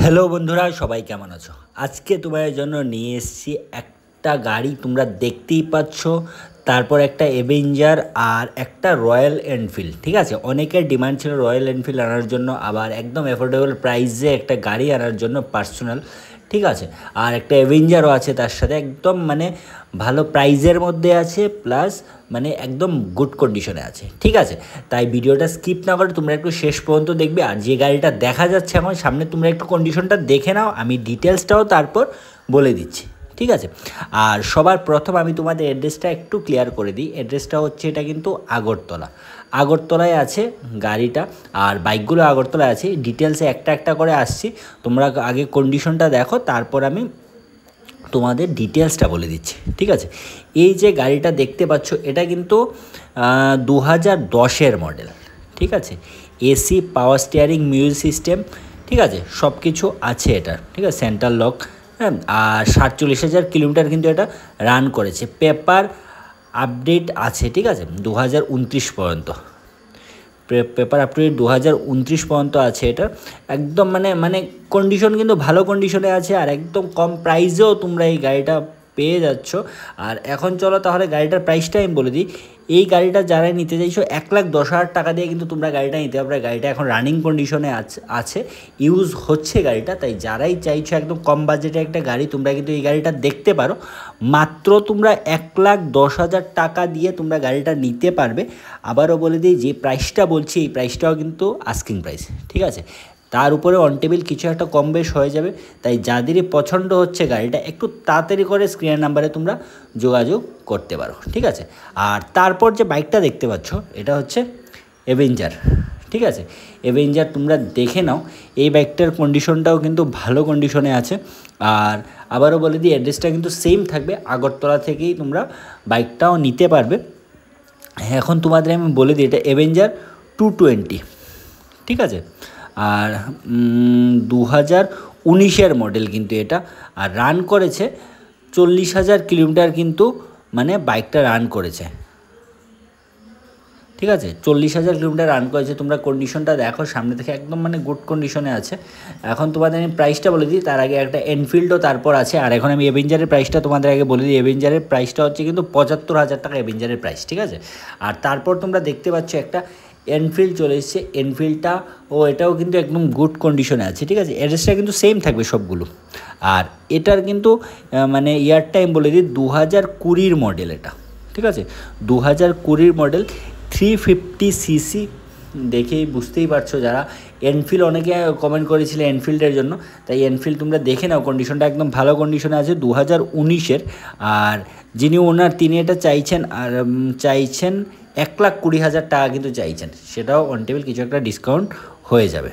Hello বন্ধুরা, সবাই কেমন আছো? আজকে তোমাদের জন্য নিয়ে এসেছি একটা গাড়ি, তোমরা দেখতেই পাচ্ছ। তারপর একটা এভেঞ্জার আর একটা রয়্যাল এনফিল্ড। ঠিক আছে, অনেকের ডিমান্ড ছিল রয়্যাল এনফিল্ড আনার জন্য, আবার একদম অ্যাফোর্ডেবল প্রাইসে একটা গাড়ি আনার জন্য পার্সোনাল। ঠিক আছে, আর একটা এভেঞ্জারও আছে তার সাথে, একদম মানে ভালো প্রাইজের মধ্যে আছে, প্লাস মানে একদম গুড কন্ডিশনে আছে। ঠিক আছে, তাই ভিডিওটা স্কিপ না করে তোমরা একটু শেষ পর্যন্ত দেখবে। আর যে গাড়িটা দেখা যাচ্ছে এখন সামনে, তোমরা একটু কন্ডিশনটা দেখে নাও, আমি ডিটেলসটাও তারপর বলে দিচ্ছি। ঠিক আছে, আর সবার প্রথম আমি তোমাদের অ্যাড্রেসটা একটু ক্লিয়ার করে দিই। অ্যাড্রেসটা হচ্ছে, এটা কিন্তু আগরতলায় আছে গাড়িটা, আর বাইকগুলো আগরতলায় আছে। ডিটেলসে একটা একটা করে আসছি, তোমরা আগে কন্ডিশনটা দেখো, তারপর আমি তোমাদের ডিটেলসটা বলে দিচ্ছি। ঠিক আছে, এই যে গাড়িটা দেখতে পাচ্ছ, এটা কিন্তু 2010-এর মডেল। ঠিক আছে, AC, power steering, music system, ঠিক আছে, সব কিছু আছে এটার। ঠিক আছে, সেন্ট্রাল লক, হ্যাঁ। আর 47,000 কিলোমিটার কিন্তু এটা রান করেছে। পেপার আপডেট আছে, ঠিক আছে, 2029 পর্যন্ত। পেপার আপ টু ডেট 2029 পর্যন্ত আছে এটা। একদম মানে কন্ডিশন কিন্তু ভালো কন্ডিশনে আছে, আর একদম কম প্রাইসেও তোমরা এই গাড়িটা পেয়ে যাচ্ছ। আর এখন চলো তাহলে গাড়িটার প্রাইসটা আমি বলে দিই। এই গাড়িটা যারা নিতে চাইছো 1,10,000 টাকা দিয়ে কিন্তু তোমরা গাড়িটা নিতে পারবে। গাড়িটা এখন রানিং কন্ডিশনে আছে, ইউজ হচ্ছে গাড়িটা। তাই যারাই চাইছো একদম কম বাজেটে একটা গাড়ি, তোমরা কিন্তু এই গাড়িটা দেখতে পারো। মাত্র তোমরা 1,10,000 টাকা দিয়ে তোমরা গাড়িটা নিতে পারবে। আবারও বলে দিই, যে প্রাইসটা বলছি এই প্রাইসটাও কিন্তু আস্কিং প্রাইস। ঠিক আছে, তার উপরে অন টেবিল কিছু একটা কম বেশ হয়ে যাবে। তাই যাদেরই পছন্দ হচ্ছে গাড়িটা, একটু তাড়াতাড়ি করে স্ক্রিনের নাম্বারে তোমরা যোগাযোগ করতে পারো। ঠিক আছে, আর তারপর যে বাইকটা দেখতে পাচ্ছ, এটা হচ্ছে এভেঞ্জার। ঠিক আছে, এভেঞ্জার তোমরা দেখে নাও। এই বাইকটার কন্ডিশনটাও কিন্তু ভালো কন্ডিশনে আছে। আর আবারও বলে দিই, অ্যাড্রেসটা কিন্তু সেম থাকবে, আগরতলা থেকেই তোমরা বাইকটাও নিতে পারবে। এখন তোমাদের আমি বলে দিই, এটা এভেঞ্জার 220। ঠিক আছে, আর 2019-এর মডেল কিন্তু এটা। আর রান করেছে 40,000 কিলোমিটার কিন্তু, মানে বাইকটা রান করেছে। ঠিক আছে, 40,000 কিলোমিটার রান করেছে। তোমরা কন্ডিশনটা দেখো সামনে থেকে, একদম মানে গুড কন্ডিশনে আছে। এখন তোমাদের আমি প্রাইসটা বলে দিই, তার আগে একটা এনফিল্ডও তারপর আছে। আর এখন আমি এভেঞ্জারের প্রাইসটা তোমাদের আগে বলে দিই। এভেঞ্জারের প্রাইসটা হচ্ছে কিন্তু 75,000 টাকা এভেঞ্জারের প্রাইস। ঠিক আছে, আর তারপর তোমরা দেখতে পাচ্ছ একটা এনফিল্ড চলে এসেছে। এনফিল্ডটা এটাও কিন্তু একদম গুড কন্ডিশনে আছে। ঠিক আছে, অ্যাড্রেসটা কিন্তু সেম থাকবে সবগুলো। আর এটার কিন্তু মানে ইয়ার টাইম বলে দিই, 2020 মডেল এটা। ঠিক আছে, 2020 মডেল, 350cc। দেখেই বুঝতেই পারছো, যারা এনফিল্ড, অনেকে কমেন্ট করেছিলে এনফিল্ডের জন্য, তাই এনফিল্ড তোমরা দেখে নাও, কন্ডিশনটা একদম ভালো কন্ডিশনে আছে, 2019-এর। আর যিনি ওনার, তিনি এটা চাইছেন, আর চাইছেন 1,20,000 টাকা কিন্তু চাইছেন। সেটাও অন টেবিল কিছু একটা ডিসকাউন্ট হয়ে যাবে।